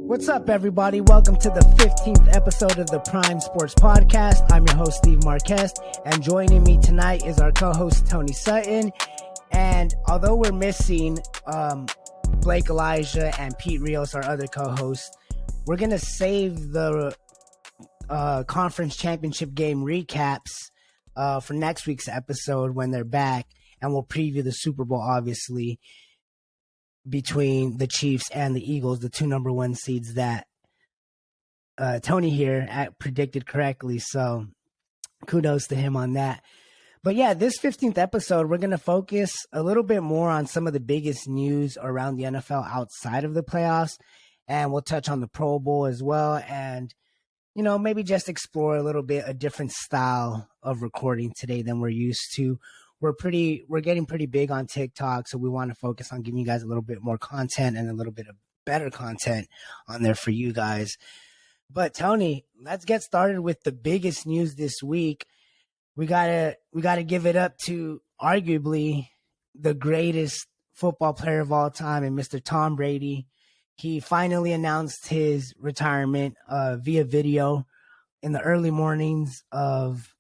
What's up, everybody? Welcome to the 15th episode of the Prime Sports Podcast. I'm your host, Steve Marquez, and joining me tonight is our co-host, Tony Sutton. And although we're missing Blake Elijah and Pete Rios, our other co-hosts, we're going to save the conference championship game recaps for next week's episode when they're back, and we'll preview the Super Bowl, obviously, between the Chiefs and the Eagles, the two number one seeds that Tony here predicted correctly. So kudos to him on that. But yeah, this 15th episode, we're going to focus a little bit more on some of the biggest news around the NFL outside of the playoffs. And we'll touch on the Pro Bowl as well. And, you know, maybe just explore a little bit a different style of recording today than we're used to. We're getting pretty big on TikTok, so we want to focus on giving you guys a little bit more content and a little bit of better content on there for you guys. But Tony, let's get started with the biggest news this week. We gotta give it up to arguably the greatest football player of all time, and Mr. Tom Brady. He finally announced his retirement via video in the early mornings of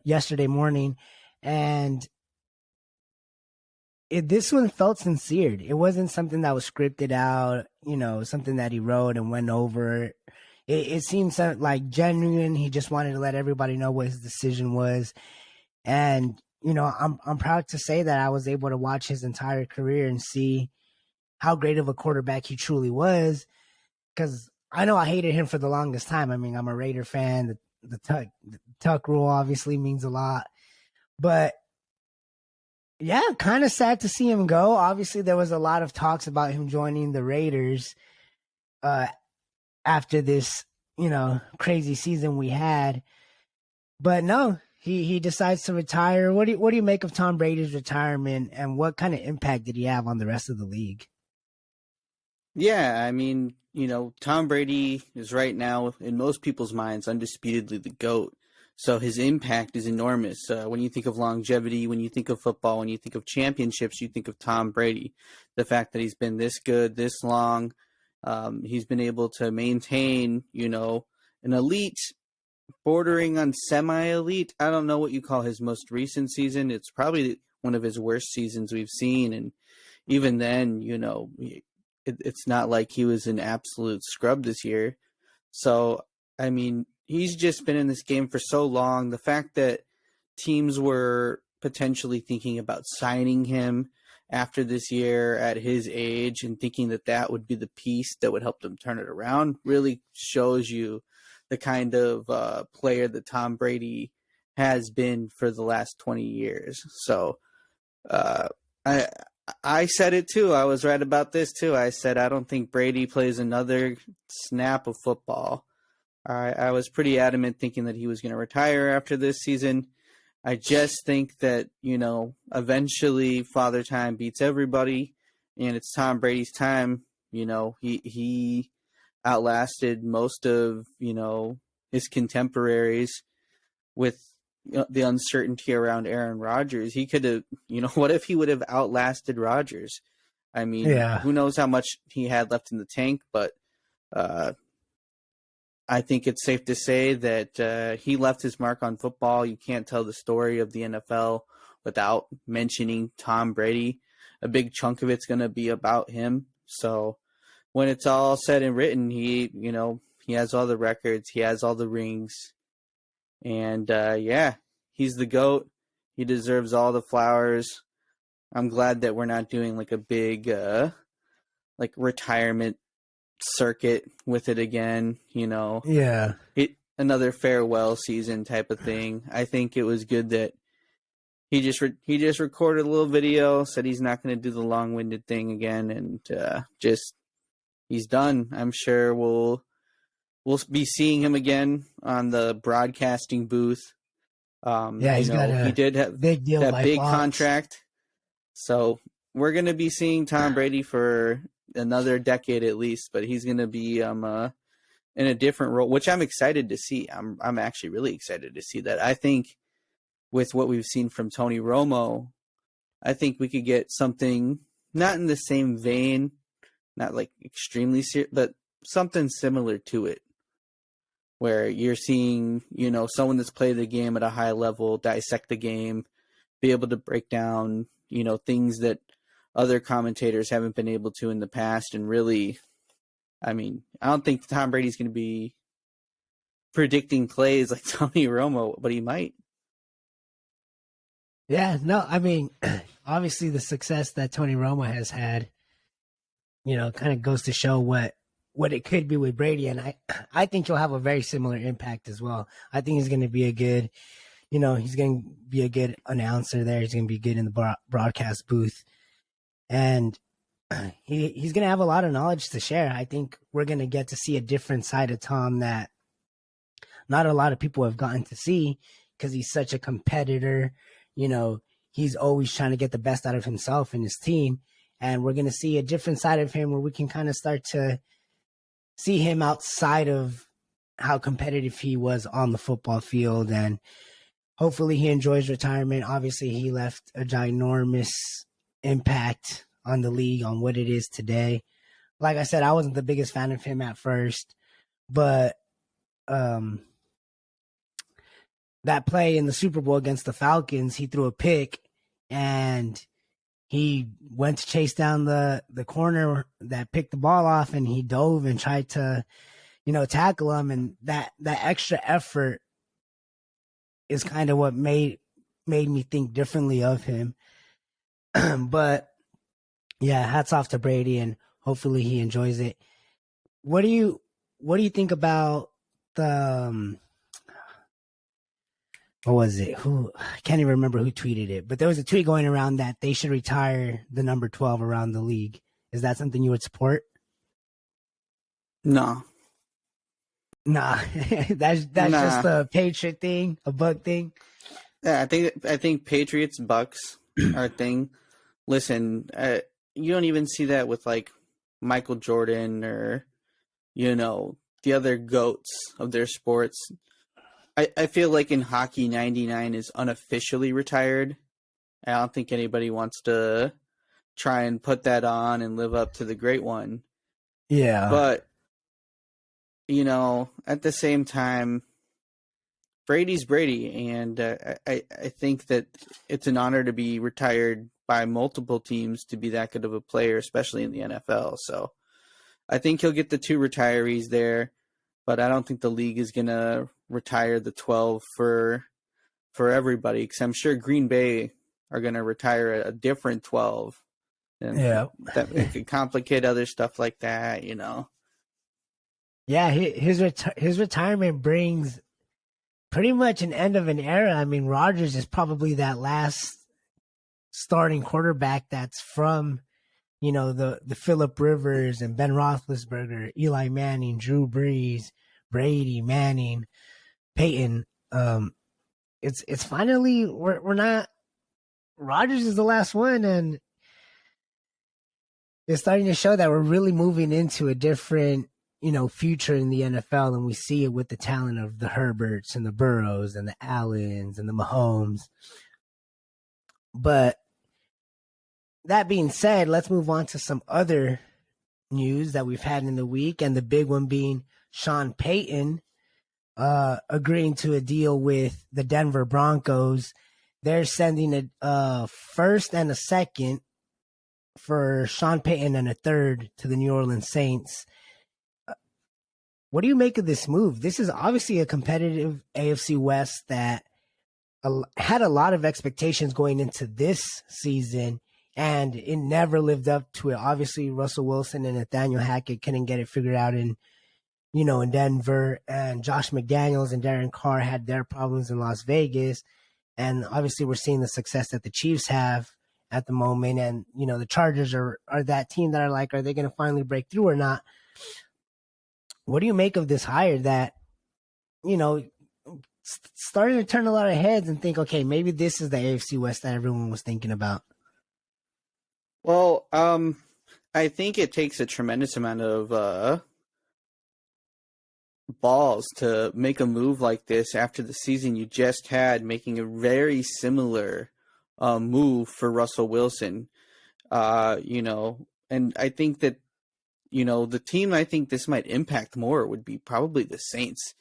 yesterday morning. And this one felt sincere. It wasn't something that was scripted out, you know, something that he wrote and went over. It seemed like genuine. He just wanted to let everybody know what his decision was. And, you know, I'm proud to say that I was able to watch his entire career and see how great of a quarterback he truly was. Because I know I hated him for the longest time. I mean, I'm a Raider fan. The tuck rule obviously means a lot. But yeah, kind of sad to see him go. Obviously, there was a lot of talks about him joining the Raiders after this, you know, crazy season we had. But no, he decides to retire. What do you make of Tom Brady's retirement, and what kind of impact did he have on the rest of the league? Yeah, I mean, you know, Tom Brady is right now, in most people's minds, undisputedly the GOAT. So his impact is enormous. When you think of longevity, when you think of football, when you think of championships, you think of Tom Brady. The fact that he's been this good, this long, he's been able to maintain, you know, an elite, bordering on semi-elite. I don't know what you call his most recent season. It's probably one of his worst seasons we've seen. And even then, you know, it's not like he was an absolute scrub this year. So, I mean, he's just been in this game for so long. The fact that teams were potentially thinking about signing him after this year at his age and thinking that that would be the piece that would help them turn it around really shows you the kind of player that Tom Brady has been for the last 20 years. So I said it too. I was right about this too. I said I don't think Brady plays another snap of football. I was pretty adamant thinking that he was going to retire after this season. I just think that, you know, eventually Father Time beats everybody, and it's Tom Brady's time. You know, he outlasted most of, you know, his contemporaries with the uncertainty around Aaron Rodgers. He could have, you know, what if he would have outlasted Rodgers? I mean, Who knows how much he had left in the tank, but I think it's safe to say that he left his mark on football. You can't tell the story of the NFL without mentioning Tom Brady. A big chunk of it's going to be about him. So when it's all said and written, he has all the records, he has all the rings, and he's the GOAT. He deserves all the flowers. I'm glad that we're not doing like a big retirement circuit with it again, you know. Yeah. Another farewell season type of thing. I think it was good that he just recorded a little video, said he's not going to do the long-winded thing again, and he's done. I'm sure we'll be seeing him again on the broadcasting booth. He did have big deal, that big Fox contract. So we're going to be seeing Tom Brady for another decade at least, but he's going to be in a different role, which I'm excited to see. I'm actually really excited to see that. I think with what we've seen from Tony Romo, I think we could get something not in the same vein not like extremely serious, but something similar to it, where you're seeing, someone that's played the game at a high level dissect the game, be able to break down, things that other commentators haven't been able to in the past. And really, I mean, I don't think Tom Brady's going to be predicting plays like Tony Romo, but he might. Yeah, no, I mean, obviously the success that Tony Romo has had, kind of goes to show what it could be with Brady, and I think he'll have a very similar impact as well. I think he's going to be a good, he's going to be a good announcer there. He's going to be good in the broadcast booth, and he's going to have a lot of knowledge to share. I think we're going to get to see a different side of Tom that not a lot of people have gotten to see because he's such a competitor. He's always trying to get the best out of himself and his team. And we're going to see a different side of him where we can kind of start to see him outside of how competitive he was on the football field. And hopefully he enjoys retirement. Obviously, he left a ginormous impact on the league, on what it is today. Like I said, I wasn't the biggest fan of him at first, but that play in the Super Bowl against the Falcons, he threw a pick and he went to chase down the corner that picked the ball off, and he dove and tried to, tackle him. And that extra effort is kind of what made me think differently of him. But yeah, hats off to Brady, and hopefully he enjoys it. What do you think about the what was it? I can't even remember who tweeted it, but there was a tweet going around that they should retire the number 12 around the league. Is that something you would support? No. Nah, that's just a Patriot thing, a Buck thing. Yeah, I think Patriots, Bucks are a thing. Listen, you don't even see that with like Michael Jordan or, the other GOATs of their sports. I feel like in hockey, 99 is unofficially retired. I don't think anybody wants to try and put that on and live up to the great one. Yeah. But, at the same time, Brady's Brady. And I think that it's an honor to be retired by multiple teams to be that good of a player, especially in the NFL. So I think he'll get the 2 retirees there. But I don't think the league is going to retire the 12 for everybody, because I'm sure Green Bay are going to retire a different 12. And yeah. That it could complicate other stuff like that, Yeah, his retirement brings pretty much an end of an era. I mean, Rodgers is probably that last starting quarterback that's from, the Phillip Rivers and Ben Roethlisberger, Eli Manning, Drew Brees, Brady, Manning, Peyton. It's finally we're not. Rodgers is the last one, and it's starting to show that we're really moving into a different, future in the NFL, and we see it with the talent of the Herberts and the Burrows and the Allens and the Mahomes. But that being said, let's move on to some other news that we've had in the week, and the big one being Sean Payton agreeing to a deal with the Denver Broncos. They're sending a first and a second for Sean Payton and a third to the New Orleans Saints. What do you make of this move? This is obviously a competitive AFC West that had a lot of expectations going into this season, and it never lived up to it. Obviously, Russell Wilson and Nathaniel Hackett couldn't get it figured out in Denver, and Josh McDaniels and Darren Carr had their problems in Las Vegas. And obviously we're seeing the success that the Chiefs have at the moment. And, the Chargers are that team that are like, are they going to finally break through or not? What do you make of this hire that, starting to turn a lot of heads and think, okay, maybe this is the AFC West that everyone was thinking about? Well, I think it takes a tremendous amount of balls to make a move like this after the season you just had, making a very similar move for Russell Wilson. And I think that the team I think this might impact more would be probably the Saints.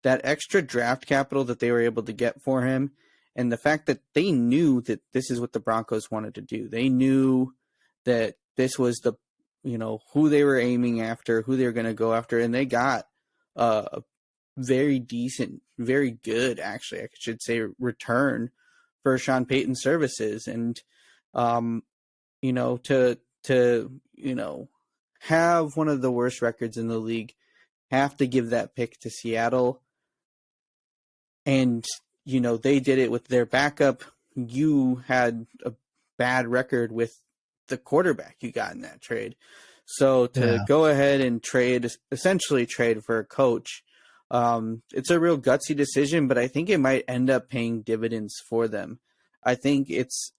That extra draft capital that they were able to get for him, and the fact that they knew that this is what the Broncos wanted to do. They knew that this was who they were aiming after, who they were going to go after, and they got a very decent, very good, actually, I should say, return for Sean Payton's services. And, to have one of the worst records in the league, have to give that pick to Seattle. And, they did it with their backup. You had a bad record with the quarterback you got in that trade. So to go ahead and essentially trade for a coach, it's a real gutsy decision, but I think it might end up paying dividends for them. I think it's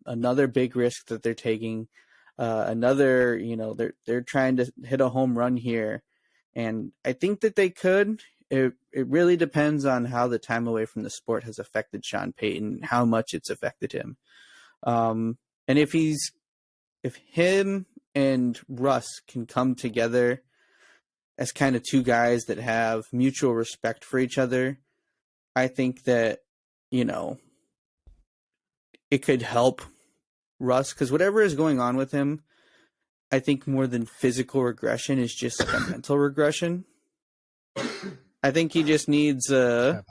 another big risk that they're taking. They're trying to hit a home run here, and I think that they could. It really depends on how the time away from the sport has affected Sean Payton, how much it's affected him. And if him and Russ can come together as kind of two guys that have mutual respect for each other, I think that, it could help Russ, because whatever is going on with him, I think more than physical regression is just like a mental regression. I think he just needs another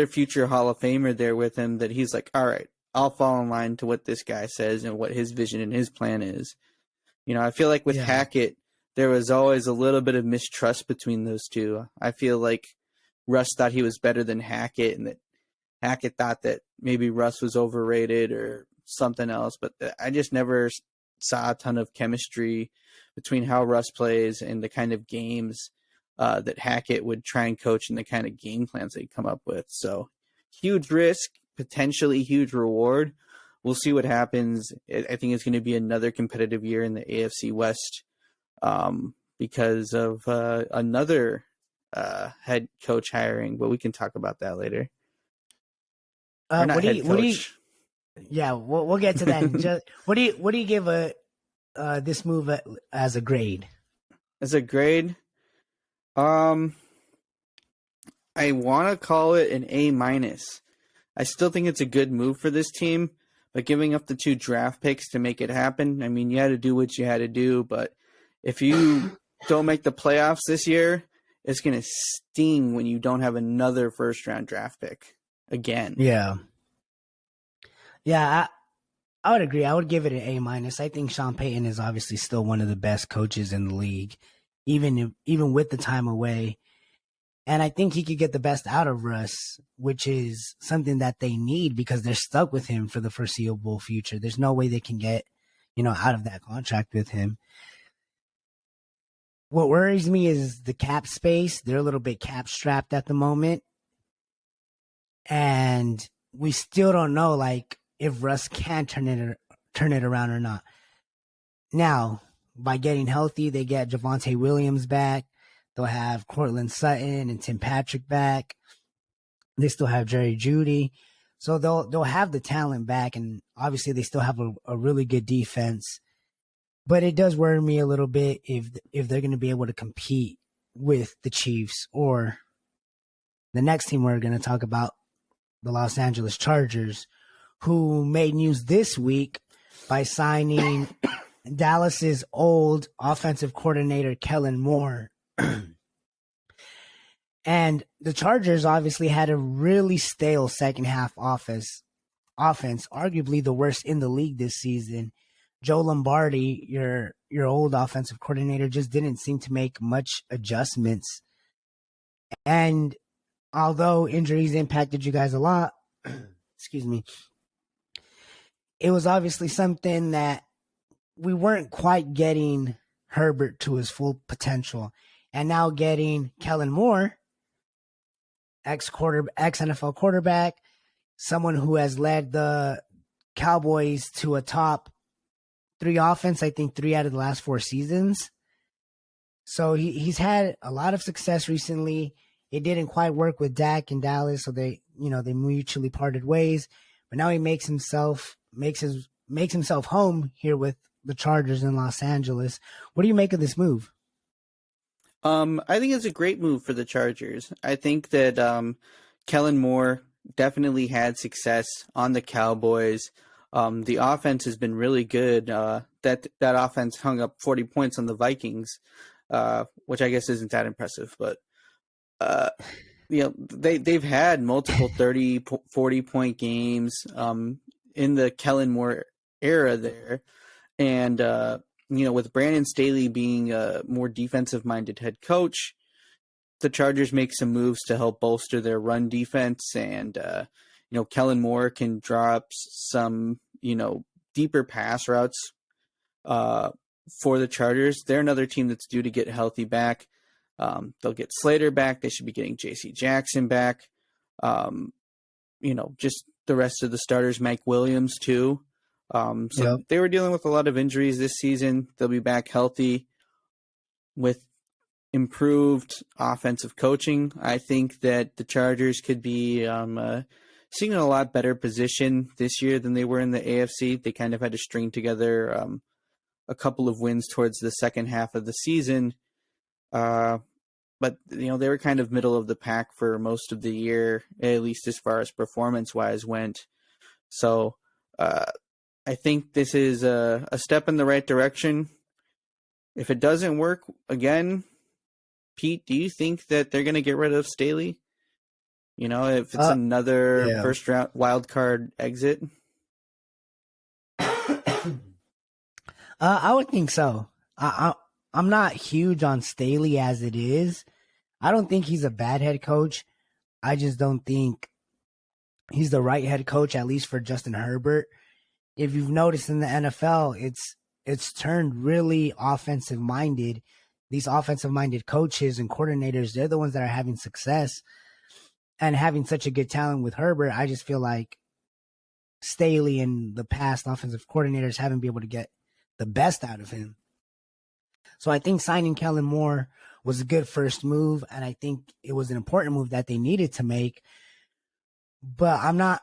future Hall of Famer there with him, that he's like, all right, I'll fall in line to what this guy says and what his vision and his plan is. I feel like with Hackett, there was always a little bit of mistrust between those two. I feel like Russ thought he was better than Hackett, and that Hackett thought that maybe Russ was overrated or something else. But I just never saw a ton of chemistry between how Russ plays and the kind of games that Hackett would try and coach and the kind of game plans they'd come up with. So huge risk, potentially huge reward. We'll see what happens. I think it's going to be another competitive year in the AFC West because of another head coach hiring, but we can talk about that later. We'll get to that. What do you give this move as a grade? As a grade, I want to call it an A-. I still think it's a good move for this team, but giving up the 2 draft picks to make it happen, I mean, you had to do what you had to do, but if you don't make the playoffs this year, it's going to sting when you don't have another first-round draft pick again. Yeah, I would agree. I would give it an A-. I think Sean Payton is obviously still one of the best coaches in the league, even with the time away. And I think he could get the best out of Russ, which is something that they need because they're stuck with him for the foreseeable future. There's no way they can get, out of that contract with him. What worries me is the cap space. They're a little bit cap strapped at the moment. And we still don't know, if Russ can turn it around or not. Now, by getting healthy, they get Javonte Williams back. They'll have Cortland Sutton and Tim Patrick back. They still have Jerry Jeudy. So they'll have the talent back, and obviously they still have a really good defense. But it does worry me a little bit if they're going to be able to compete with the Chiefs or the next team we're going to talk about, the Los Angeles Chargers, who made news this week by signing Dallas's old offensive coordinator, Kellen Moore. And the Chargers obviously had a really stale second half offense, arguably the worst in the league this season. Joe Lombardi, your old offensive coordinator, just didn't seem to make much adjustments. And although injuries impacted you guys a lot, excuse me, it was obviously something that we weren't quite getting Herbert to his full potential. And now getting Kellen Moore, ex-NFL quarterback, someone who has led the Cowboys to a top 3 offense, I think 3 out of the last 4 seasons. So he's had a lot of success recently. It didn't quite work with Dak in Dallas, so they mutually parted ways. But now he makes his makes himself home here with the Chargers in Los Angeles. What do you make of this move? I think it's a great move for the Chargers. I think that Kellen Moore definitely had success on the Cowboys. The offense has been really good. That offense hung up 40 points on the Vikings, which I guess isn't that impressive, but they've had multiple 30, 40 point games in the Kellen Moore era there, and with Brandon Staley being a more defensive minded head coach, the Chargers make some moves to help bolster their run defense, and Kellen Moore can draw up some deeper pass routes for the Chargers. They're another team that's due to get healthy back. They'll get Slater back. They should be getting J.C. Jackson back. Just the rest of the starters, Mike Williams too. They were dealing with a lot of injuries this season. They'll be back healthy with improved offensive coaching. I think that the Chargers could be sitting in a lot better position this year than they were in the AFC. They kind of had to string together a couple of wins towards the second half of the season. But they were kind of middle of the pack for most of the year, at least as far as performance-wise went. So I think this is a step in the right direction. If it doesn't work again, Pete, do you think that they're going to get rid of Staley? If it's another first round wild card exit? I would think so. I'm not huge on Staley as it is. I don't think he's a bad head coach. I just don't think he's the right head coach, at least for Justin Herbert. If you've noticed in the NFL, it's turned really offensive minded. These offensive minded coaches and coordinators, they're the ones that are having success and having such a good talent with Herbert. I just feel like Staley and the past offensive coordinators haven't been able to get the best out of him. So I think signing Kellen Moore was a good first move, and I think it was an important move that they needed to make. But I'm not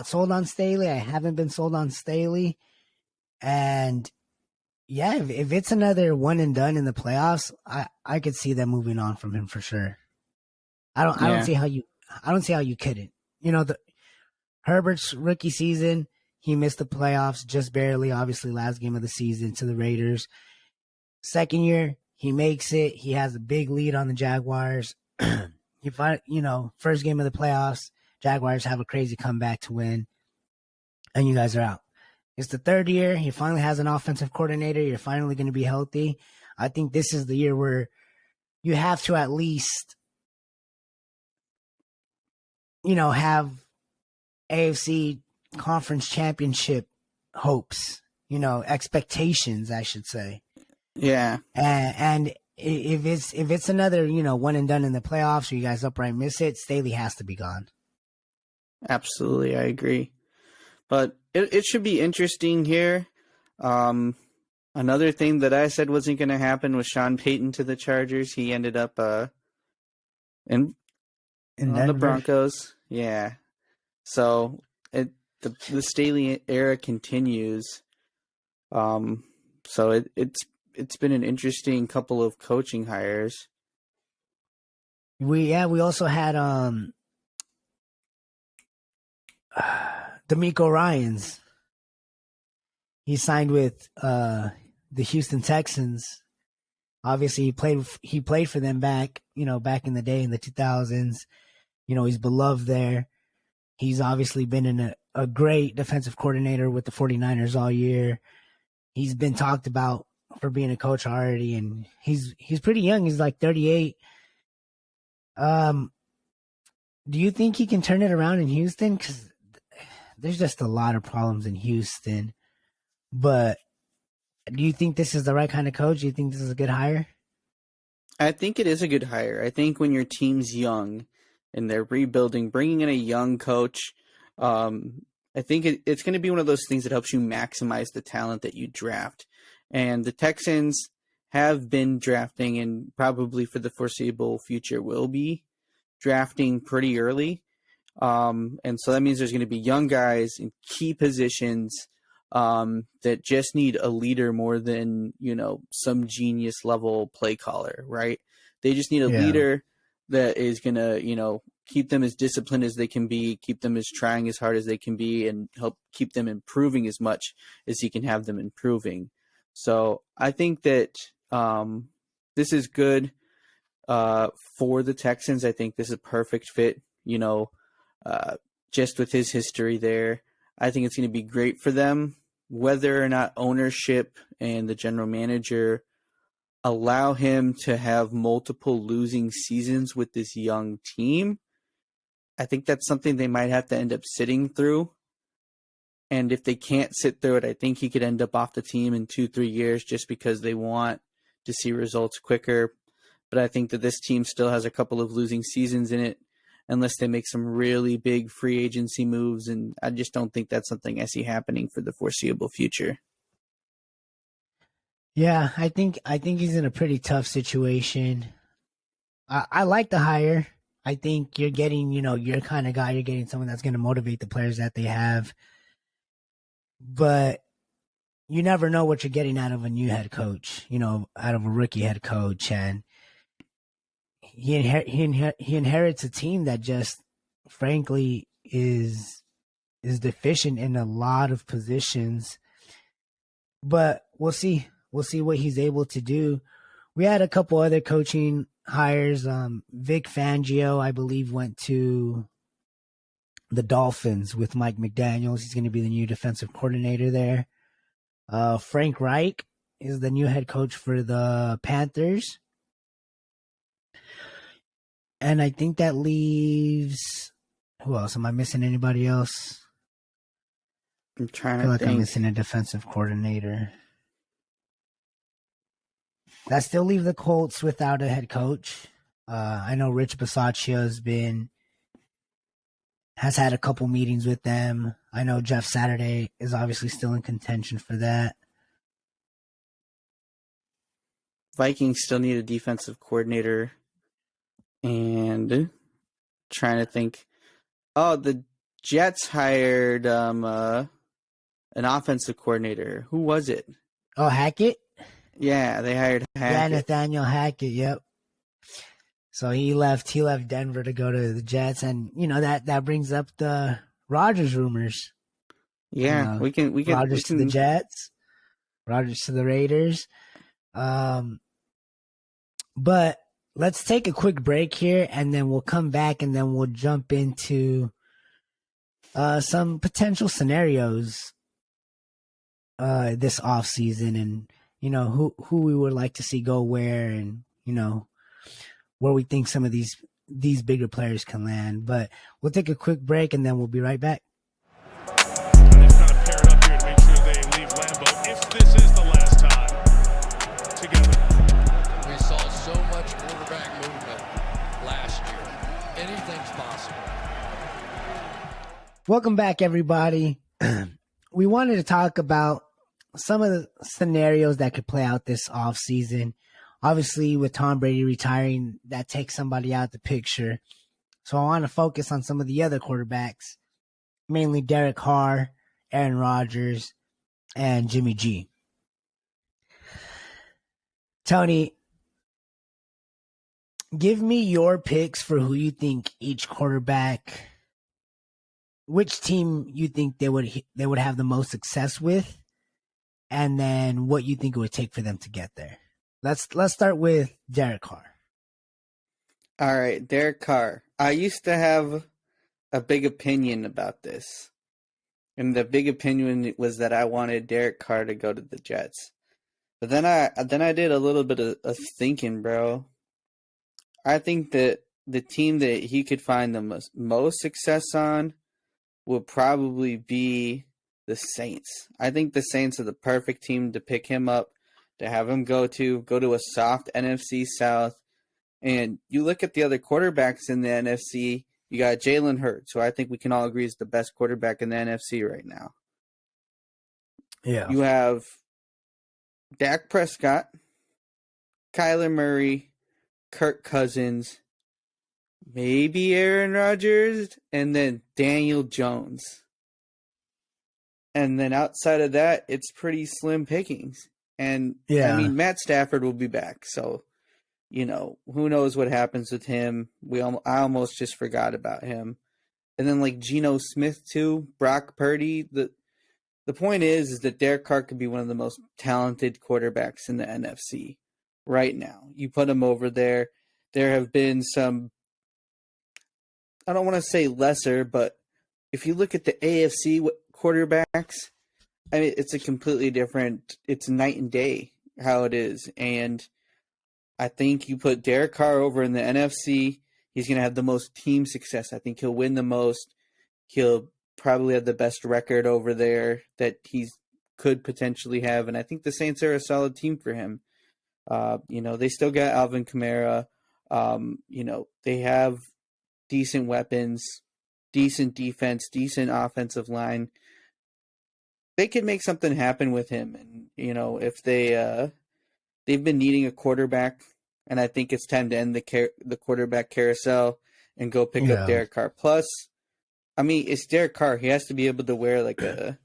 sold on Staley. I haven't been sold on Staley. And yeah, if it's another one and done in the playoffs, I could see them moving on from him for sure. I don't see how you couldn't. Herbert's rookie season, he missed the playoffs just barely, obviously last game of the season to the Raiders. Second year, he makes it. He has a big lead on the Jaguars. First game of the playoffs, Jaguars have a crazy comeback to win, and you guys are out. It's the third year. He finally has an offensive coordinator. You're finally going to be healthy. I think this is the year where you have to at least, have AFC conference championship hopes, expectations, I should say. Yeah. And if it's another, one and done in the playoffs or you guys upright miss it, Staley has to be gone. Absolutely. I agree. But it should be interesting here. Another thing that I said wasn't going to happen was Sean Payton to the Chargers. He ended up in on the Broncos. Yeah. So the Staley era continues. So it's been an interesting couple of coaching hires. We also had D'Amico Ryans. He signed with the Houston Texans. Obviously, he played for them back in the day in the 2000s. He's beloved there. He's obviously been a great defensive coordinator with the 49ers all year. He's been talked about for being a coach already, and he's pretty young. He's like 38. Do you think he can turn it around in Houston? Because there's just a lot of problems in Houston. But do you think this is the right kind of coach? Do you think this is a good hire? I think it is a good hire. I think when your team's young and they're rebuilding, bringing in a young coach, I think it's going to be one of those things that helps you maximize the talent that you draft. And the Texans have been drafting, and probably for the foreseeable future will be drafting pretty early. And so that means there's going to be young guys in key positions that just need a leader more than, some genius level play caller, right? They just need a leader that is going to, keep them as disciplined as they can be, keep them as trying as hard as they can be, and help keep them improving as much as he can have them improving. So I think that this is good for the Texans. I think this is a perfect fit, just with his history there. I think it's going to be great for them. Whether or not ownership and the general manager allow him to have multiple losing seasons with this young team, I think that's something they might have to end up sitting through. And if they can't sit through it, I think he could end up off the team in 2-3 years just because they want to see results quicker. But I think that this team still has a couple of losing seasons in it unless they make some really big free agency moves. And I just don't think that's something I see happening for the foreseeable future. Yeah, I think he's in a pretty tough situation. I like the hire. I think you're getting, your kind of guy. You're getting someone that's going to motivate the players that they have. But you never know what you're getting out of a new head coach, out of a rookie head coach. And he inherits a team that just, frankly, is deficient in a lot of positions. But we'll see. We'll see what he's able to do. We had a couple other coaching hires. Vic Fangio, I believe, went to the Dolphins with Mike McDaniels. He's going to be the new defensive coordinator there. Frank Reich is the new head coach for the Panthers. And I think that leaves... Who else? Am I missing anybody else? I'm trying I feel to like think. I'm missing a defensive coordinator. That still leave the Colts without a head coach. I know Rich Bisaccia has had a couple meetings with them. I know Jeff Saturday is obviously still in contention for that. Vikings still need a defensive coordinator. And trying to think. Oh, the Jets hired an offensive coordinator. Who was it? Oh, Hackett? Yeah, they hired Hackett. Yeah, Nathaniel Hackett, yep. So he left Denver to go to the Jets, and that brings up the Rodgers rumors. Yeah, we can Rodgers to the Jets, Rodgers to the Raiders. But let's take a quick break here, and then we'll come back, and then we'll jump into some potential scenarios this offseason, and who we would like to see go where, and where we think some of these bigger players can land. But we'll take a quick break, and then we'll be right back. They've kind of paired up here to make sure they leave Lambeau, if this is the last time together. We saw so much quarterback movement last year. Anything's possible. Welcome back, everybody. We wanted to talk about some of the scenarios that could play out this offseason. Obviously, with Tom Brady retiring, that takes somebody out of the picture. So I want to focus on some of the other quarterbacks, mainly Derek Carr, Aaron Rodgers, and Jimmy G. Tony, give me your picks for who you think each quarterback, which team you think they would have the most success with, and then what you think it would take for them to get there. Let's start with Derek Carr. All right, Derek Carr. I used to have a big opinion about this. And the big opinion was that I wanted Derek Carr to go to the Jets. But then I did a little bit of thinking, bro. I think that the team that he could find the most success on would probably be the Saints. I think the Saints are the perfect team to pick him up, to have him go to a soft NFC South. And you look at the other quarterbacks in the NFC, you got Jalen Hurts, who I think we can all agree is the best quarterback in the NFC right now. Yeah. You have Dak Prescott, Kyler Murray, Kirk Cousins, maybe Aaron Rodgers, and then Daniel Jones. And then outside of that, it's pretty slim pickings. And I mean, Matt Stafford will be back. So, who knows what happens with him. I almost just forgot about him. And then like Geno Smith too, Brock Purdy. The point is that Derek Carr could be one of the most talented quarterbacks in the NFC right now. You put him over there. There have been some, I don't want to say lesser, but if you look at the AFC quarterbacks, I mean, it's a completely different, it's night and day how it is. And I think you put Derek Carr over in the NFC, he's going to have the most team success. I think he'll win the most. He'll probably have the best record over there that he could potentially have. And I think the Saints are a solid team for him. They still got Alvin Kamara. They have decent weapons, decent defense, decent offensive line. They could make something happen with him. And, if they've been needing a quarterback, and I think it's time to end the quarterback carousel and go pick up Derek Carr. Plus, I mean, it's Derek Carr. He has to be able to wear like a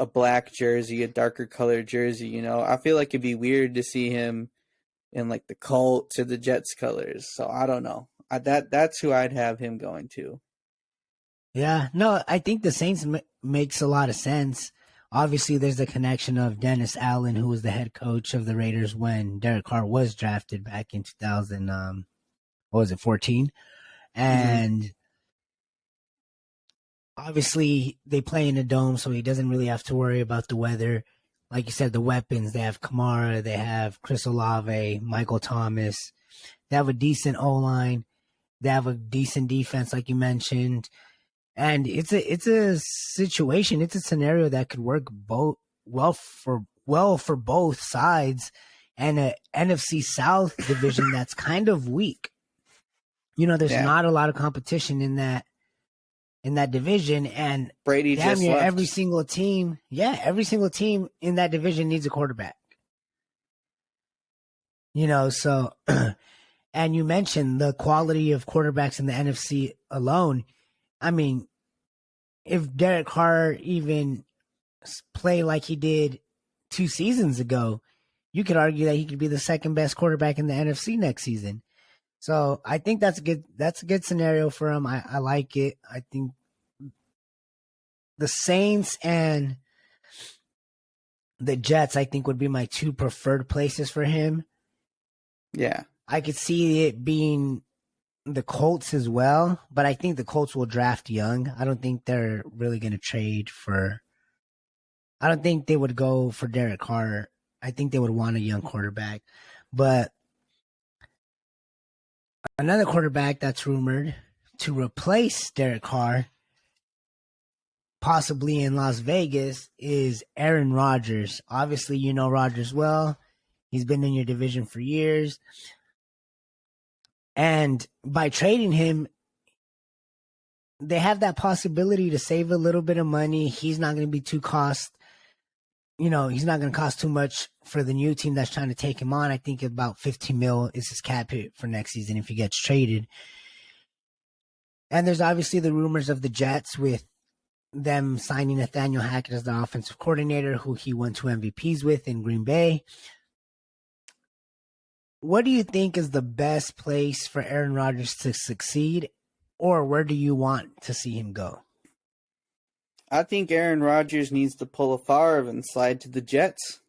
black jersey, a darker colored jersey. I feel like it'd be weird to see him in like the Colts or the Jets colors. So I don't know. That's who I'd have him going to. Yeah, no, I think the Saints makes a lot of sense. Obviously, there's the connection of Dennis Allen, who was the head coach of the Raiders when Derek Carr was drafted back in 14? And obviously, they play in a dome, so he doesn't really have to worry about the weather. Like you said, the weapons, they have Kamara, they have Chris Olave, Michael Thomas. They have a decent O-line. They have a decent defense, like you mentioned. And it's a situation, it's a scenario that could work well for both sides, and a NFC South division that's kind of weak. There's not a lot of competition in that division, and Brady damn just near left. every single team in that division needs a quarterback. So and you mentioned the quality of quarterbacks in the NFC alone. I mean, if Derek Carr even play like he did 2 seasons ago, you could argue that he could be the second best quarterback in the NFC next season. So I think that's a good scenario for him. I like it. I think the Saints and the Jets, I think, would be my 2 preferred places for him. Yeah. I could see it being the Colts as well, but I think the Colts will draft young. I don't think they're really going to trade for. I don't think they would go for Derek Carr. I think they would want a young quarterback. But another quarterback that's rumored to replace Derek Carr, possibly in Las Vegas, is Aaron Rodgers. Obviously, you know Rodgers well. He's been in your division for years. And by trading him, they have that possibility to save a little bit of money. He's not going to be he's not going to cost too much for the new team that's trying to take him on. I think about 15 mil is his cap hit for next season if he gets traded. And there's obviously the rumors of the Jets with them signing Nathaniel Hackett as the offensive coordinator, who he won 2 MVPs with in Green Bay. What do you think is the best place for Aaron Rodgers to succeed, or where do you want to see him go? I think Aaron Rodgers needs to pull a Favre and slide to the Jets.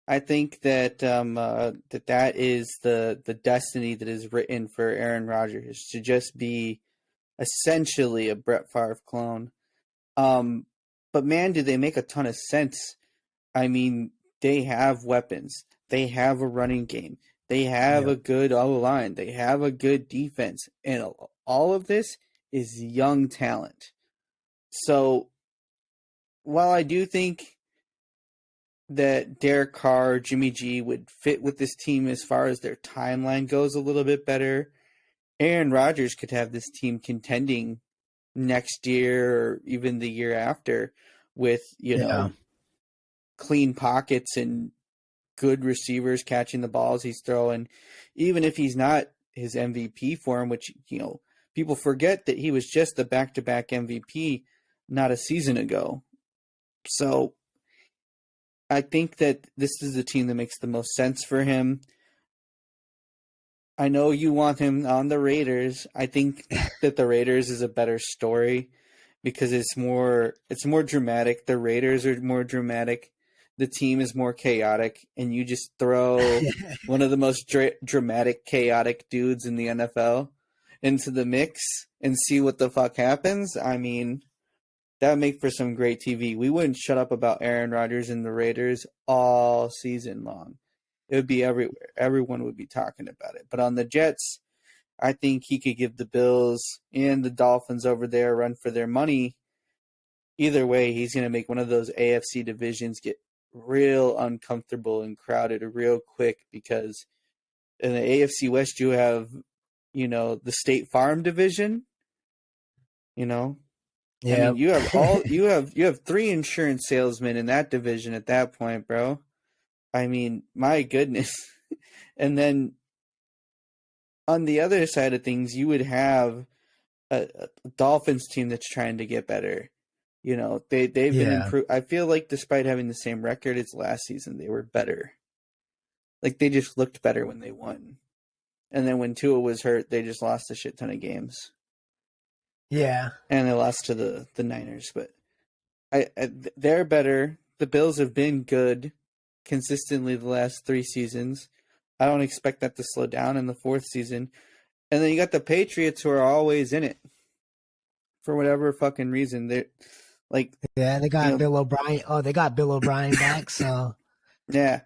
I think that that is the destiny that is written for Aaron Rodgers, to just be essentially a Brett Favre clone. But man, do they make a ton of sense. I mean, they have weapons. They have a running game. They have a good O-line. They have a good defense. And all of this is young talent. So while I do think that Derek Carr, Jimmy G would fit with this team as far as their timeline goes a little bit better, Aaron Rodgers could have this team contending next year or even the year after with, clean pockets and good receivers catching the balls he's throwing. Even if he's not his MVP form, which, people forget that he was just the back-to-back MVP, not a season ago. So I think that this is the team that makes the most sense for him. I know you want him on the Raiders. I think that the Raiders is a better story because it's more dramatic. The Raiders are more dramatic. The team is more chaotic, and you just throw one of the most dramatic, chaotic dudes in the NFL into the mix and see what the fuck happens. I mean, that would make for some great TV. We wouldn't shut up about Aaron Rodgers and the Raiders all season long. It would be everywhere. Everyone would be talking about it. But on the Jets, I think he could give the Bills and the Dolphins over there a run for their money. Either way, he's going to make one of those AFC divisions get real uncomfortable and crowded real quick because in the AFC West, you have, the State Farm division, Yeah. I mean, you have 3 insurance salesmen in that division at that point, bro. I mean, my goodness. And then on the other side of things, you would have a Dolphins team that's trying to get better. They've been improved. I feel like despite having the same record as last season, they were better. Like they just looked better when they won. And then when Tua was hurt, they just lost a shit ton of games. Yeah. And they lost to the Niners, but they're better. The Bills have been good consistently the last 3 seasons. I don't expect that to slow down in the 4th season. And then you got the Patriots who are always in it for whatever fucking reason. They're like, they got Bill O'Brien. Oh, they got Bill O'Brien back, so yeah,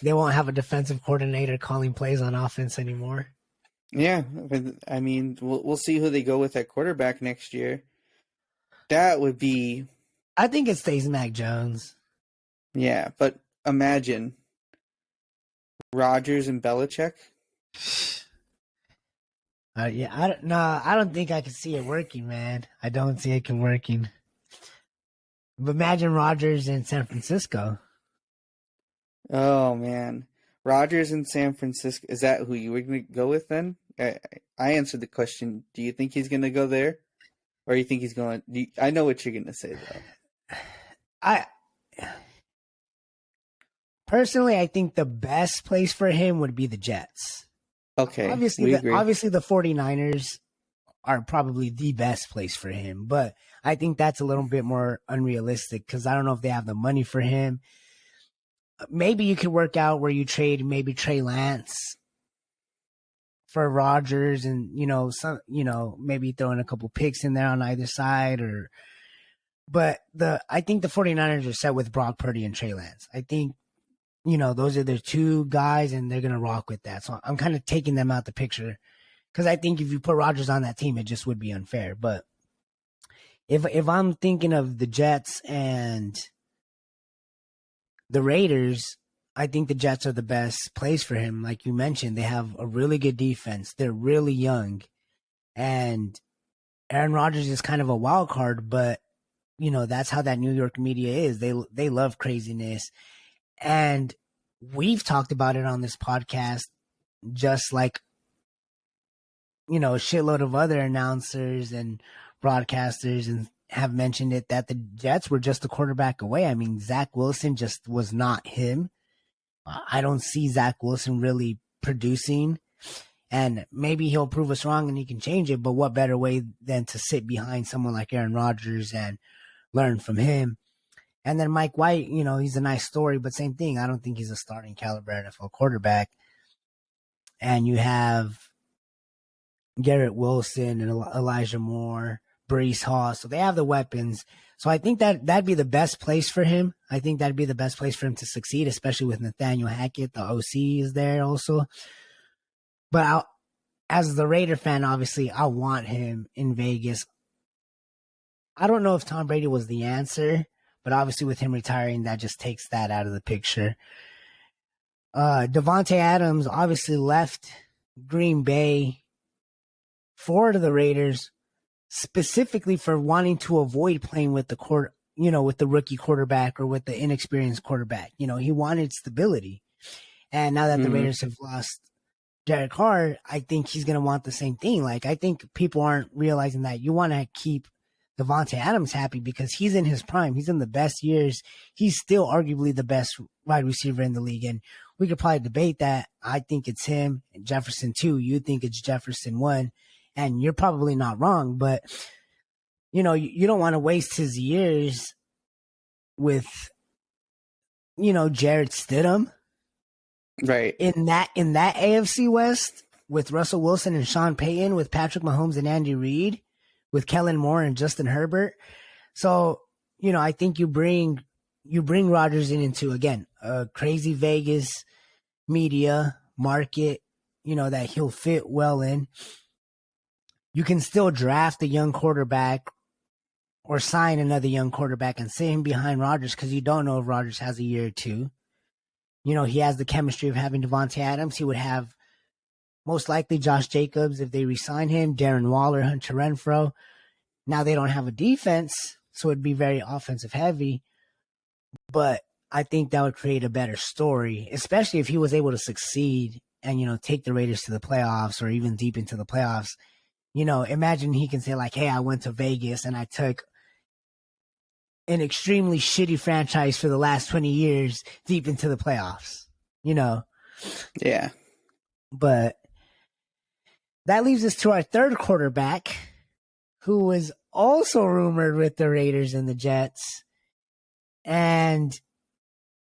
they won't have a defensive coordinator calling plays on offense anymore. Yeah, but, I mean, we'll see who they go with at quarterback next year. That would be. I think it stays Mac Jones. Yeah, but imagine Rodgers and Belichick. I don't think I can see it working, man. I don't see it working. But imagine Rodgers in San Francisco. Oh man, Rodgers in San Francisco. Is that who you were going to go with then? I answered the question. Do you think he's going to go there, or you think he's going? I know what you're going to say though. Personally, I think the best place for him would be the Jets. Okay, obviously the 49ers are probably the best place for him, but I think that's a little bit more unrealistic because I don't know if they have the money for him. Maybe you could work out where you trade maybe Trey Lance for Rodgers and, maybe throw in a couple picks in there on either side but I think the 49ers are set with Brock Purdy and Trey Lance. I think, those are their 2 guys and they're going to rock with that. So I'm kind of taking them out the picture because I think if you put Rodgers on that team, it just would be unfair. But if I'm thinking of the Jets and the Raiders, I think the Jets are the best place for him. Like you mentioned, they have a really good defense. They're really young. And Aaron Rodgers is kind of a wild card, but, that's how that New York media is. They love craziness. And we've talked about it on this podcast, just like, a shitload of other announcers and broadcasters and have mentioned it, that the Jets were just a quarterback away. I mean, Zach Wilson just was not him. I don't see Zach Wilson really producing, and maybe he'll prove us wrong and he can change it. But what better way than to sit behind someone like Aaron Rodgers and learn from him? And then Mike White, he's a nice story, but same thing. I don't think he's a starting caliber NFL quarterback. And you have Garrett Wilson and Elijah Moore, Breece Hall. So they have the weapons. So I think that'd be the best place for him. I think that'd be the best place for him to succeed, especially with Nathaniel Hackett. The OC is there also. But as the Raider fan, obviously, I want him in Vegas. I don't know if Tom Brady was the answer, but obviously with him retiring, that just takes that out of the picture. Devontae Adams obviously left Green Bay for the Raiders specifically for wanting to avoid playing with with the rookie quarterback or with the inexperienced quarterback. He wanted stability. And now that the Raiders have lost Derek Carr, I think he's going to want the same thing. Like, I think people aren't realizing that you want to keep Devontae Adams happy because he's in his prime. He's in the best years. He's still arguably the best wide receiver in the league. And we could probably debate that. I think it's him and Jefferson 2. You think it's Jefferson 1. And you're probably not wrong, but you don't want to waste his years with, Jared Stidham. Right. In that AFC West with Russell Wilson and Sean Payton, with Patrick Mahomes and Andy Reid, with Kellen Moore and Justin Herbert. So, I think you bring Rodgers into, again, a crazy Vegas media market, that he'll fit well in. You can still draft a young quarterback or sign another young quarterback and sit him behind Rodgers because you don't know if Rodgers has a year or two. He has the chemistry of having Devontae Adams. He would have most likely Josh Jacobs if they re-sign him, Darren Waller, Hunter Renfrow. Now they don't have a defense, so it'd be very offensive heavy. But I think that would create a better story, especially if he was able to succeed and, take the Raiders to the playoffs or even deep into the playoffs. Imagine he can say like, hey, I went to Vegas and I took an extremely shitty franchise for the last 20 years deep into the playoffs, Yeah. But that leaves us to our third quarterback, who was also rumored with the Raiders and the Jets. And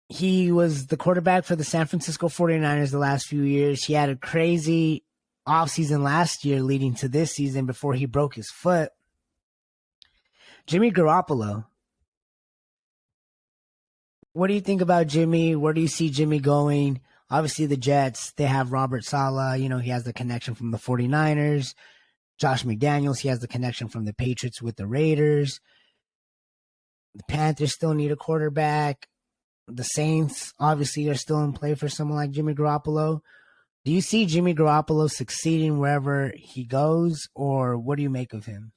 he was the quarterback for the San Francisco 49ers the last few years. He had a crazy offseason last year leading to this season before he broke his foot. Jimmy Garoppolo. What do you think about Jimmy? Where do you see Jimmy going? Obviously, the Jets, they have Robert Saleh. He has the connection from the 49ers. Josh McDaniels, he has the connection from the Patriots with the Raiders. The Panthers still need a quarterback. The Saints, obviously, are still in play for someone like Jimmy Garoppolo. Do you see Jimmy Garoppolo succeeding wherever he goes, or what do you make of him?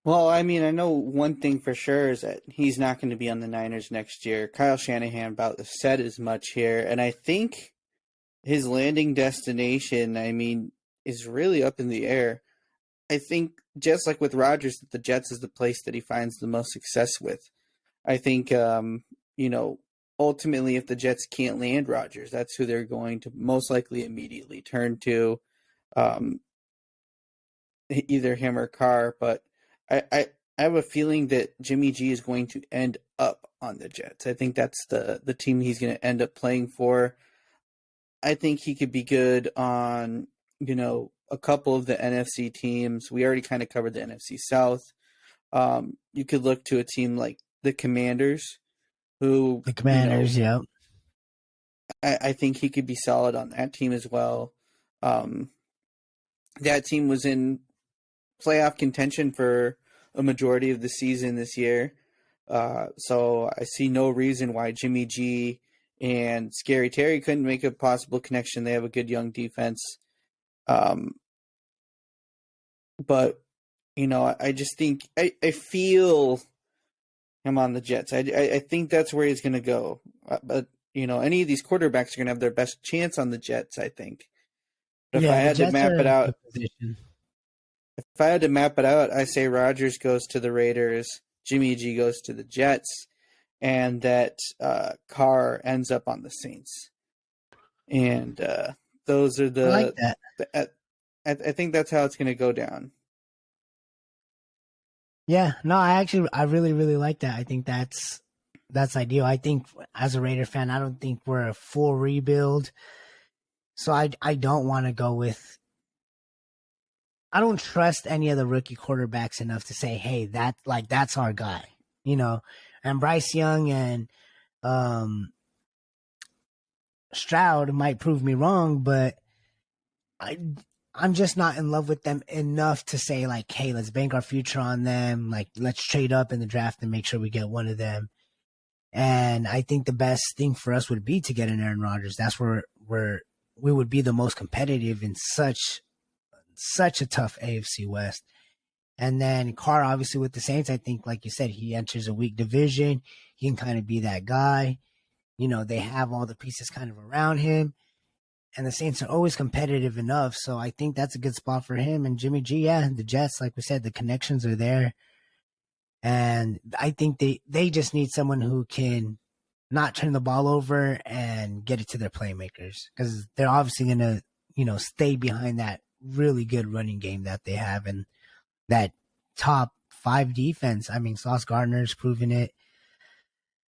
Well, I mean, I know one thing for sure is that he's not going to be on the Niners next year. Kyle Shanahan about said as much here, and I think his landing destination, is really up in the air. I think just like with Rodgers, that the Jets is the place that he finds the most success with. I think, ultimately, if the Jets can't land Rodgers, that's who they're going to most likely immediately turn to, either him or Carr. But I have a feeling that Jimmy G is going to end up on the Jets. I think that's the team he's going to end up playing for. I think he could be good on, a couple of the NFC teams. We already kind of covered the NFC South. You could look to a team like the Commanders, who yeah. I think he could be solid on that team as well. That team was in playoff contention for a majority of the season this year. So I see no reason why Jimmy G and Scary Terry couldn't make a possible connection. They have a good young defense. But, I just think I feel him on the Jets. I think that's where he's going to go. But, any of these quarterbacks are going to have their best chance on the Jets, I think. But if I had to map it out, I say Rodgers goes to the Raiders, Jimmy G goes to the Jets, and that Carr ends up on the Saints. And those are the. I like that. I think that's how it's going to go down. Yeah, no, I really, really like that. I think that's ideal. I think as a Raider fan, I don't think we're a full rebuild. So I don't want to go with. I don't trust any of the rookie quarterbacks enough to say, hey, that's our guy, And Bryce Young and Stroud might prove me wrong, but I'm just not in love with them enough to say like, hey, let's bank our future on them. Like, let's trade up in the draft and make sure we get one of them. And I think the best thing for us would be to get an Aaron Rodgers. That's where we would be the most competitive in such a tough AFC West. And then Carr, obviously with the Saints, I think, like you said, he enters a weak division. He can kind of be that guy. They have all the pieces kind of around him. and the Saints are always competitive enough. So I think that's a good spot for him. And Jimmy G, yeah, the Jets, like we said, the connections are there. And I think they just need someone who can not turn the ball over and get it to their playmakers, because they're obviously going to, stay behind that really good running game that they have and that top 5 defense. I mean, Sauce Gardner's proven it.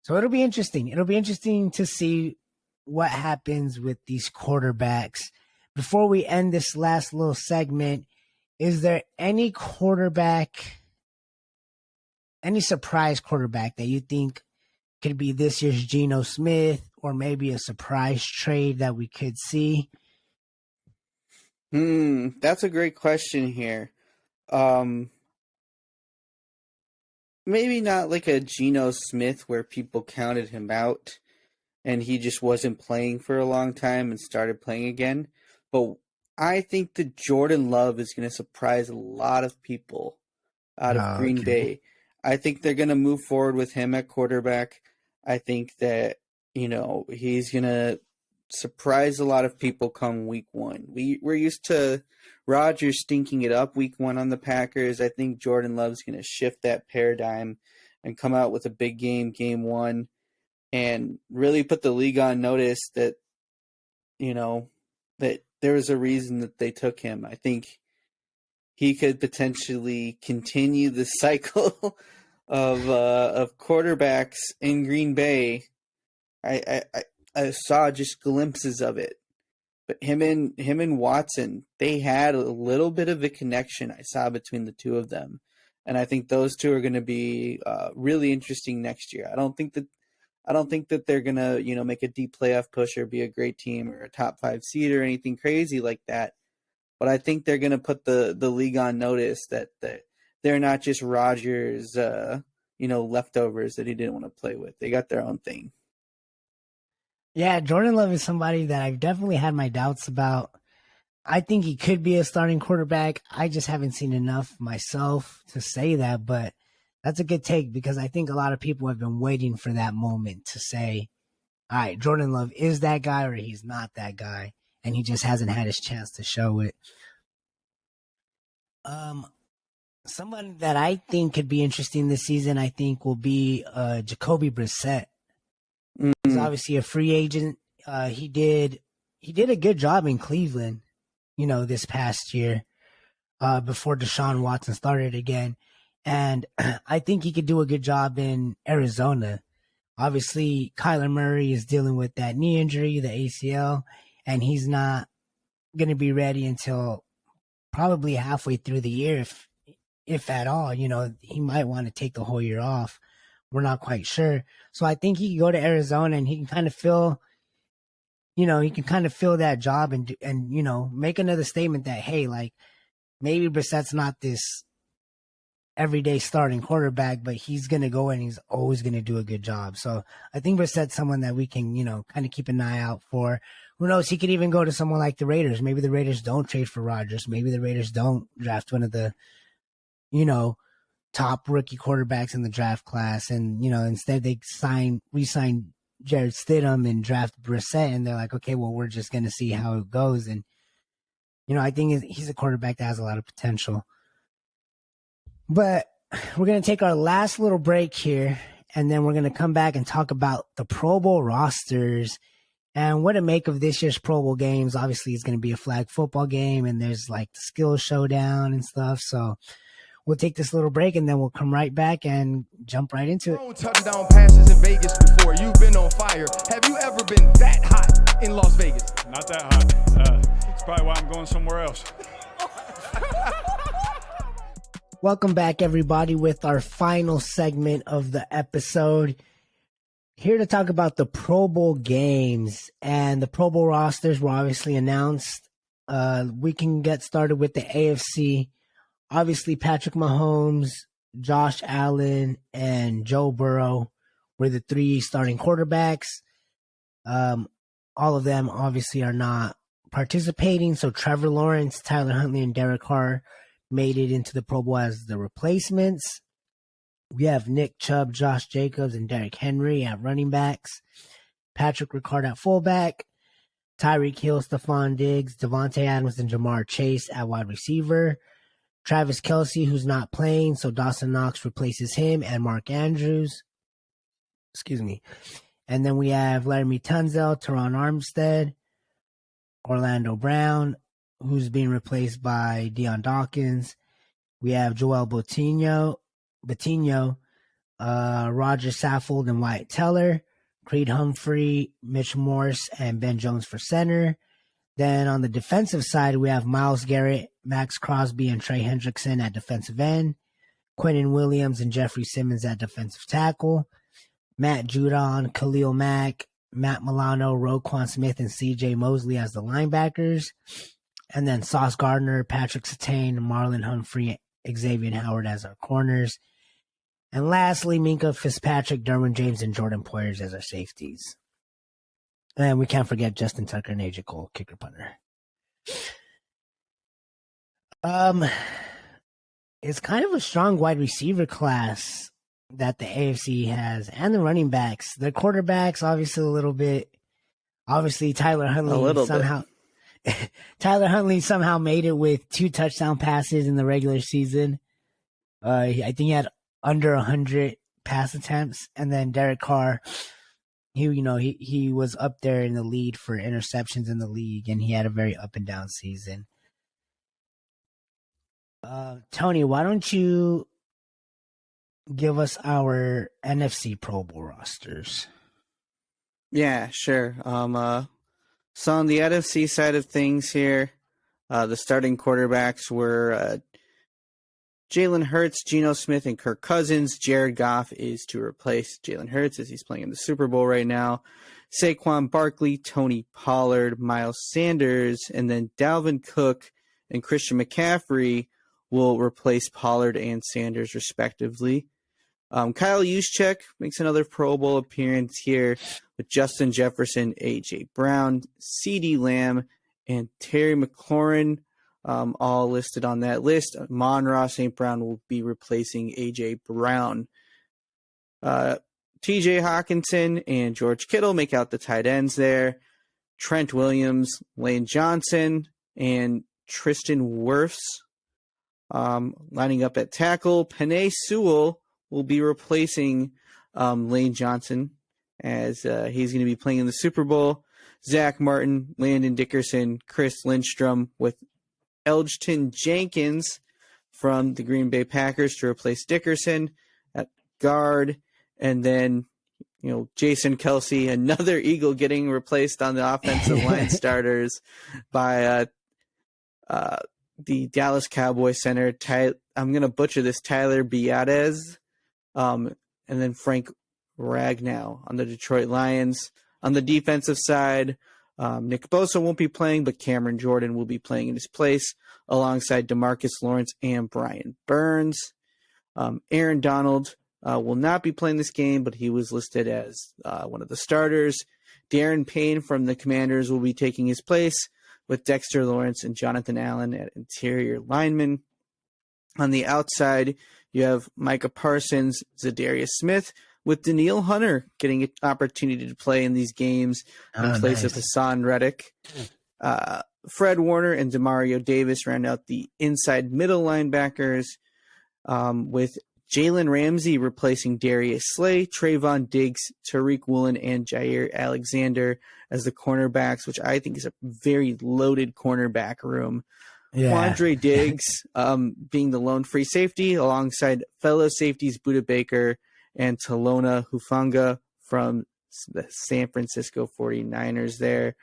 So it'll be interesting. It'll be interesting to see what happens with these quarterbacks. Before we end this last little segment, is there any surprise quarterback that you think could be this year's Geno Smith, or maybe a surprise trade that we could see? That's a great question here. Maybe not like a Geno Smith where people counted him out and he just wasn't playing for a long time and started playing again. But I think that Jordan Love is going to surprise a lot of people out of Green Bay. I think they're going to move forward with him at quarterback. I think that, he's going to surprise a lot of people come week 1. We're used to Rodgers stinking it up week 1 on the Packers. I think Jordan Love's going to shift that paradigm and come out with a big game 1, and really put the league on notice that, that there was a reason that they took him. I think he could potentially continue the cycle of quarterbacks in Green Bay. I saw just glimpses of it, but him and Watson, they had a little bit of a connection I saw between the two of them, and I think those two are going to be really interesting next year. I don't think that they're going to make a deep playoff push or be a great team or a top 5 seed or anything crazy like that, but I think they're going to put the league on notice that they're not just Rodgers, leftovers that he didn't want to play with. They got their own thing. Yeah, Jordan Love is somebody that I've definitely had my doubts about. I think he could be a starting quarterback. I just haven't seen enough myself to say that, but that's a good take, because I think a lot of people have been waiting for that moment to say, all right, Jordan Love is that guy or he's not that guy, and he just hasn't had his chance to show it. Someone that I think could be interesting this season, I think, will be Jacoby Brissett. He's obviously a free agent. He did a good job in Cleveland, this past year, before Deshaun Watson started again. And I think he could do a good job in Arizona. Obviously, Kyler Murray is dealing with that knee injury, the ACL, and he's not going to be ready until probably halfway through the year, if at all. He might want to take the whole year off. We're not quite sure. So I think he can go to Arizona and he can kind of fill that job and make another statement that, hey, like, maybe Brissett's not this everyday starting quarterback, but he's going to go and he's always going to do a good job. So I think Brissett's someone that we can, kind of keep an eye out for. Who knows? He could even go to someone like the Raiders. Maybe the Raiders don't trade for Rodgers. Maybe the Raiders don't draft one of the, top rookie quarterbacks in the draft class, and instead they re-sign Jared Stidham and draft Brissett, and they're like, okay, well, we're just going to see how it goes. And I think he's a quarterback that has a lot of potential. But we're going to take our last little break here, and then we're going to come back and talk about the Pro Bowl rosters and what to make of this year's Pro Bowl games. Obviously, it's going to be a flag football game, and there's like the skill showdown and stuff. So we'll take this little break, and then we'll come right back and jump right into it. Touchdown passes in Vegas before. You've been on fire. Have you ever been that hot in Las Vegas? Not that hot. That's probably why I'm going somewhere else. Welcome back, everybody, with our final segment of the episode. Here to talk about the Pro Bowl games, and the Pro Bowl rosters were obviously announced. We can get started with the AFC. Obviously, Patrick Mahomes, Josh Allen, and Joe Burrow were the 3 starting quarterbacks. All of them obviously are not participating. So Trevor Lawrence, Tyler Huntley, and Derek Carr made it into the Pro Bowl as the replacements. We have Nick Chubb, Josh Jacobs, and Derrick Henry at running backs. Patrick Ricard at fullback. Tyreek Hill, Stephon Diggs, Devontae Adams, and Jamar Chase at wide receiver. Travis Kelce, who's not playing, so Dawson Knox replaces him, and Mark Andrews. Excuse me. And then we have Laramie Tunzel, Teron Armstead, Orlando Brown, who's being replaced by Deion Dawkins. We have Joel Bottino, Roger Saffold and Wyatt Teller, Creed Humphrey, Mitch Morse, and Ben Jones for center. Then on the defensive side, we have Myles Garrett, Max Crosby, and Trey Hendrickson at defensive end, Quinnen Williams and Jeffrey Simmons at defensive tackle, Matt Judon, Khalil Mack, Matt Milano, Roquan Smith, and C.J. Mosley as the linebackers. And then Sauce Gardner, Patrick Surtain, Marlon Humphrey, Xavier Howard as our corners. And lastly, Minka Fitzpatrick, Derwin James, and Jordan Poyers as our safeties. And we can't forget Justin Tucker and AJ Cole, kicker punter. It's kind of a strong wide receiver class that the AFC has, and the running backs. The quarterbacks, obviously, a little bit. Obviously, Tyler Huntley somehow made it with 2 touchdown passes in the regular season. I think he had under 100 pass attempts, and then Derek Carr, he was up there in the lead for interceptions in the league, and he had a very up and down season. Tony, why don't you give us our NFC Pro Bowl rosters? Yeah, sure. So on the NFC side of things here, the starting quarterbacks were Jalen Hurts, Geno Smith, and Kirk Cousins. Jared Goff is to replace Jalen Hurts as he's playing in the Super Bowl right now. Saquon Barkley, Tony Pollard, Miles Sanders, and then Dalvin Cook and Christian McCaffrey will replace Pollard and Sanders respectively. Kyle Juszczyk makes another Pro Bowl appearance here with Justin Jefferson, A.J. Brown, CeeDee Lamb, and Terry McLaurin, all listed on that list. Amon-Ra St. Brown will be replacing A.J. Brown. T.J. Hawkinson and George Kittle make out the tight ends there. Trent Williams, Lane Johnson, and Tristan Wirfs lining up at tackle. Penei Sewell will be replacing Lane Johnson as he's going to be playing in the Super Bowl. Zach Martin, Landon Dickerson, Chris Lindstrom with Elgton Jenkins from the Green Bay Packers to replace Dickerson at guard. And then, Jason Kelsey, another Eagle, getting replaced on the offensive line starters by the Dallas Cowboys center. I'm going to butcher this, Tyler Biadasz. And then Frank Ragnow on the Detroit Lions. On the defensive side, Nick Bosa won't be playing, but Cameron Jordan will be playing in his place alongside DeMarcus Lawrence and Brian Burns. Aaron Donald will not be playing this game, but he was listed as one of the starters. Darren Payne from the Commanders will be taking his place with Dexter Lawrence and Jonathan Allen at interior linemen. On the outside, you have Micah Parsons, Zadarius Smith, with Daniil Hunter getting an opportunity to play in these games in place of Hassan Reddick. Fred Warner and Demario Davis round out the inside middle linebackers, with Jalen Ramsey replacing Darius Slay, Trayvon Diggs, Tariq Woolen, and Jair Alexander as the cornerbacks, which I think is a very loaded cornerback room. Yeah. Quandre Diggs being the lone free safety alongside fellow safeties Budda Baker and Talona Hufanga from the San Francisco 49ers there.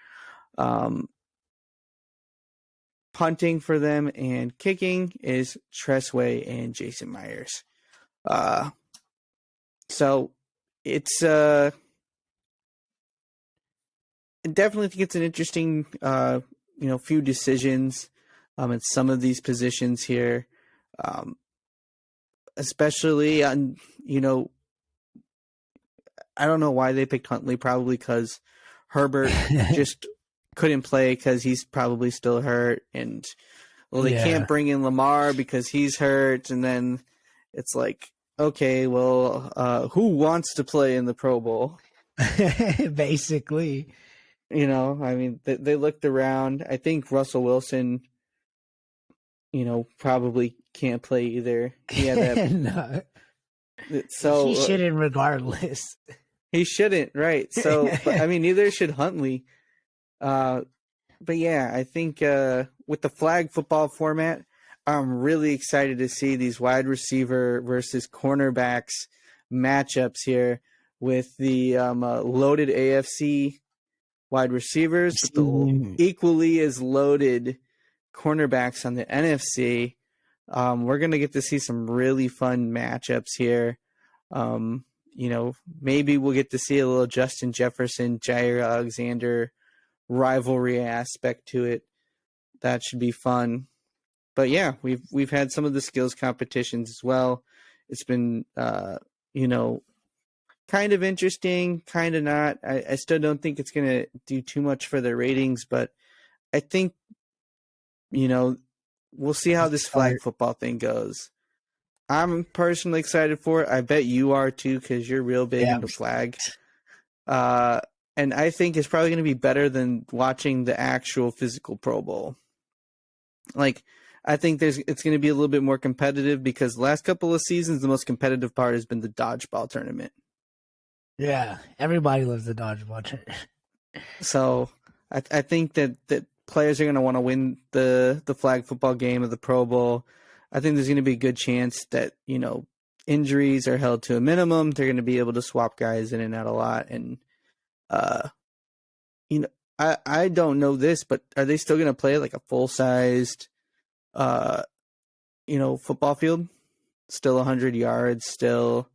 Punting for them and kicking is Tressway and Jason Myers. So it's I definitely think it's an interesting few decisions at some of these positions here, especially on I don't know why they picked Huntley, probably because Herbert just couldn't play because he's probably still hurt, and they can't bring in Lamar because he's hurt, and then it's like, okay, well, who wants to play in the Pro Bowl? Basically. You know, I mean, they looked around. I think Russell Wilson, you know, probably can't play either. He had that. No, So he shouldn't regardless. he shouldn't, right? So, but I mean, neither should Huntley. But yeah, I think with the flag football format, I'm really excited to see these wide receiver versus cornerbacks matchups here with the loaded AFC wide receivers, but the equally as loaded cornerbacks on the NFC. We're going to get to see some really fun matchups here. You know, maybe we'll get to see a little Justin Jefferson, Jair Alexander rivalry aspect to it. That should be fun. But yeah, we've had some of the skills competitions as well. It's been you know, kind of interesting, kind of not. I still don't think it's gonna do too much for the ratings, but I think, you know, we'll see how this flag football thing goes. I'm personally excited for it. I bet you are too, because you're real big into flag. And I think it's probably going to be better than watching the actual physical Pro Bowl. Like, I think it's going to be a little bit more competitive because the last couple of seasons, the most competitive part has been the dodgeball tournament. Yeah, everybody loves the dodgeball tournament. So I think that players are going to want to win the flag football game of the Pro Bowl. I think there's going to be a good chance that, you know, injuries are held to a minimum. They're going to be able to swap guys in and out a lot. And, you know, I don't know this, but are they still going to play like a full-sized, you know, football field? Still 100 yards, still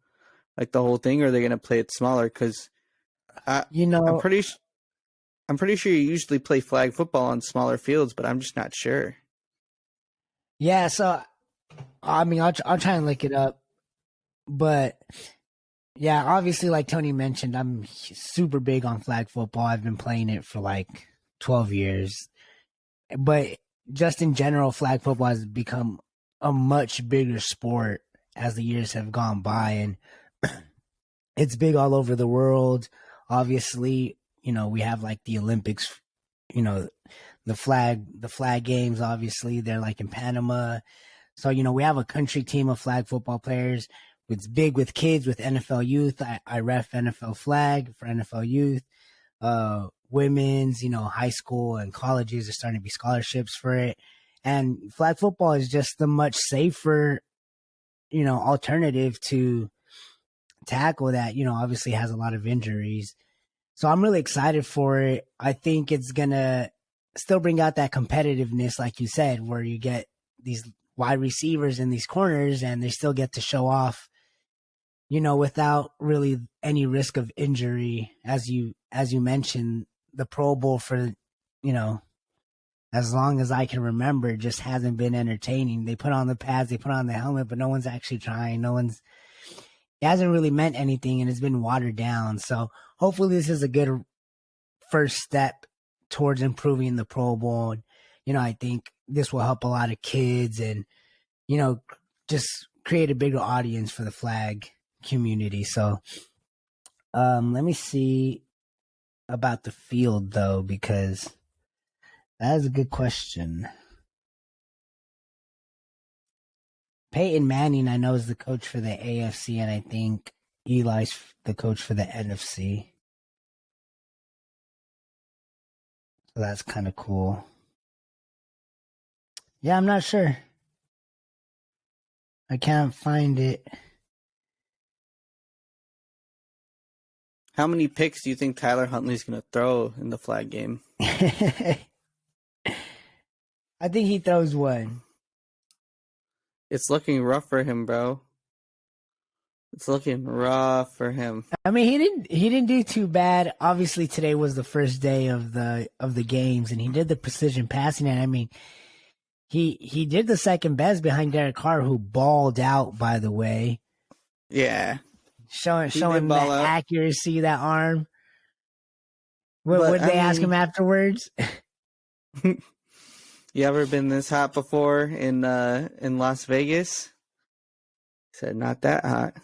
like the whole thing? Or are they going to play it smaller? Because, you know, I'm pretty sure you usually play flag football on smaller fields, but I'm just not sure. Yeah, so I mean, I'll try and look it up, but yeah, obviously, like Tony mentioned, I'm super big on flag football. I've been playing it for like 12 years, but just in general, flag football has become a much bigger sport as the years have gone by, and it's big all over the world. Obviously, you know, we have like the Olympics, you know, the flag games, obviously they're like in Panama. So, you know, we have a country team of flag football players. It's big with kids, with NFL youth. I ref NFL flag for NFL youth. Women's, you know, high school and colleges are starting to be scholarships for it. And flag football is just a much safer, you know, alternative to tackle that, you know, obviously has a lot of injuries. So I'm really excited for it. I think it's going to still bring out that competitiveness, like you said, where you get these wide receivers in these corners and they still get to show off, you know, without really any risk of injury. As you mentioned, the Pro Bowl for, you know, as long as I can remember, just hasn't been entertaining. They put on the pads, they put on the helmet, but no one's actually trying. It hasn't really meant anything, and it's been watered down. So hopefully this is a good first step towards improving the Pro Bowl. And, you know, I think this will help a lot of kids and, you know, just create a bigger audience for the flag community. So let me see about the field, though, because that is a good question. Peyton Manning, I know, is the coach for the AFC, and I think Eli's the coach for the NFC. So that's kind of cool. Yeah, I'm not sure. I can't find it. How many picks do you think Tyler Huntley's going to throw in the flag game? I think he throws one. It's looking rough for him, bro. It's looking rough for him. I mean, he didn't do too bad. Obviously, today was the first day of the games, and he did the precision passing. And I mean, he did the second best behind Derek Carr, who balled out. By the way, yeah, showing that accuracy, that arm. What did they ask him afterwards? You ever been this hot before in Las Vegas? He said, not that hot.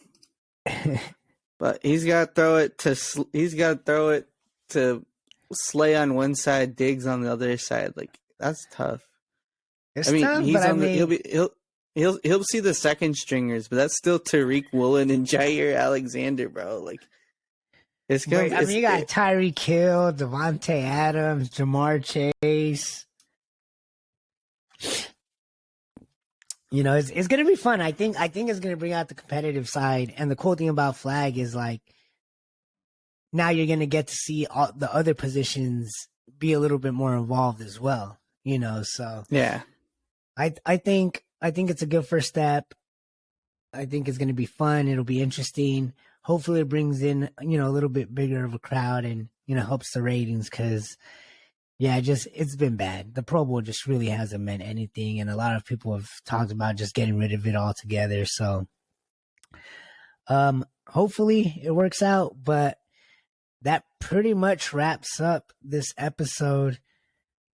But he's got to throw it to Slay on one side, Diggs on the other side. Like, that's tough. It's I mean, tough, he's but on he'll see the second stringers, but that's still Tariq Woolen and Jair Alexander, bro. Like, it's gonna. I mean, you got Tyreek Hill, Devontae Adams, Jamar Chase. You know, it's gonna be fun. I think it's gonna bring out the competitive side. And the cool thing about flag is like now you're gonna get to see all the other positions be a little bit more involved as well. You know, so yeah. I think it's a good first step. I think it's gonna be fun. It'll be interesting. Hopefully, it brings in a little bit bigger of a crowd and helps the ratings because. Yeah, it's been bad. The Pro Bowl just really hasn't meant anything, and a lot of people have talked about just getting rid of it altogether. So, hopefully it works out. But that pretty much wraps up this episode.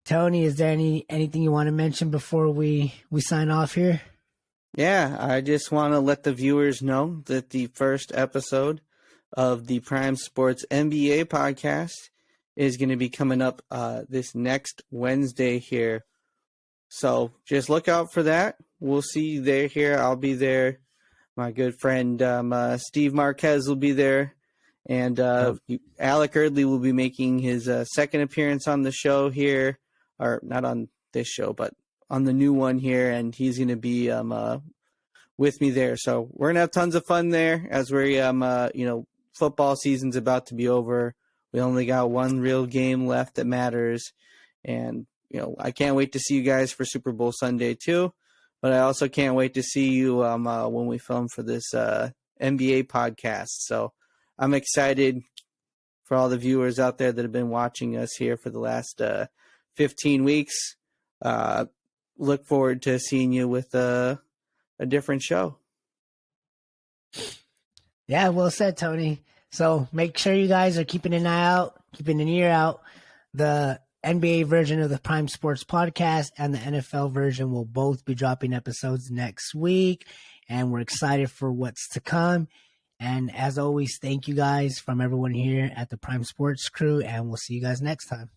Tony, is there anything you want to mention before we sign off here? Yeah, I just want to let the viewers know that the first episode of the Prime Sports NBA podcast is going to be coming up this next Wednesday here. So just look out for that. We'll see you there here. I'll be there. My good friend Steve Marquez will be there. And Alec Eardley will be making his second appearance on the show here. Or not on this show, but on the new one here. And he's going to be with me there. So we're going to have tons of fun there as we're, football season's about to be over. We only got one real game left that matters. And, I can't wait to see you guys for Super Bowl Sunday too. But I also can't wait to see you when we film for this NBA podcast. So I'm excited for all the viewers out there that have been watching us here for the last 15 weeks. Look forward to seeing you with a different show. Yeah, well said, Tony. So make sure you guys are keeping an eye out, keeping an ear out. The NBA version of the Prime Sports Podcast and the NFL version will both be dropping episodes next week. And we're excited for what's to come. And as always, thank you guys from everyone here at the Prime Sports crew. And we'll see you guys next time.